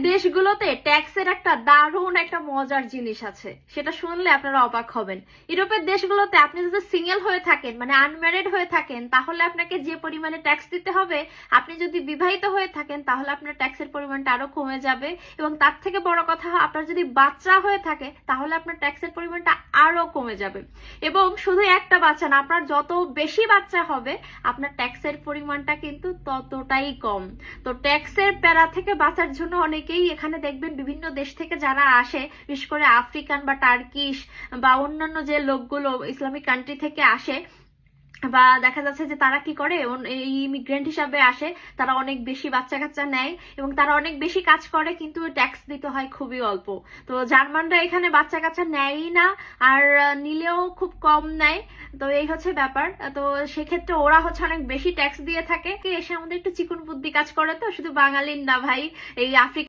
দেশগুলোতে ট্যাক্সের একটা দারুণ একটা মজার জিনিস আছে, সেটা শুনলে আপনারা অবাক হবেন। ইউরোপের দেশগুলোতে আপনি যদি সিঙ্গেল হয়ে থাকেন, মানে আনম্যারিড হয়ে থাকেন, তাহলে আপনাকে যে পরিমাণে ট্যাক্স দিতে হবে, আপনি যদি বিবাহিত হয়ে থাকেন তাহলে আপনার ট্যাক্সের পরিমাণটা আরো কমে যাবে। এবং তার থেকে বড় কথা, আপনার যদি বাচ্চা হয়ে থাকে তাহলে আপনার ট্যাক্সের পরিমাণটা আরো কমে যাবে। এবং শুধু একটা বাচ্চা না, আপনার যত বেশি বাচ্চা হবে আপনার ট্যাক্সের পরিমাণটা কিন্তু ততটাই কম। তো ট্যাক্সের প্যারা থেকে বাঁচার জন্য অনেকেই এখানে দেখবেন বিভিন্ন দেশ থেকে যারা আসে, বিশেষ করে আফ্রিকান বা টার্কিশ বা অন্যান্য যে লোকগুলো ইসলামিক কান্ট্রি থেকে আসে, বা দেখা যাচ্ছে যে তারা কি করে, এই ইমিগ্রেন্ট হিসাবে আসে, তারা অনেক বেশি বাচ্চা কাচ্চা নেয় এবং তারা অনেক বেশি কাজ করে, কিন্তু ট্যাক্স দিতে হয় খুবই অল্প। তো জার্মানরা এখানে বাচ্চা কাচ্চা নেয়ই না, আর নিলেও খুব কম নেয়। তো এই হচ্ছে ব্যাপার। তো সেক্ষেত্রে ওরা হচ্ছে অনেক বেশি ট্যাক্স দিয়ে থাকে। এসে আমাদের একটু চিকন বুদ্ধি কাজ করে, তো শুধু বাঙালির না ভাই, এই আফ্রিকা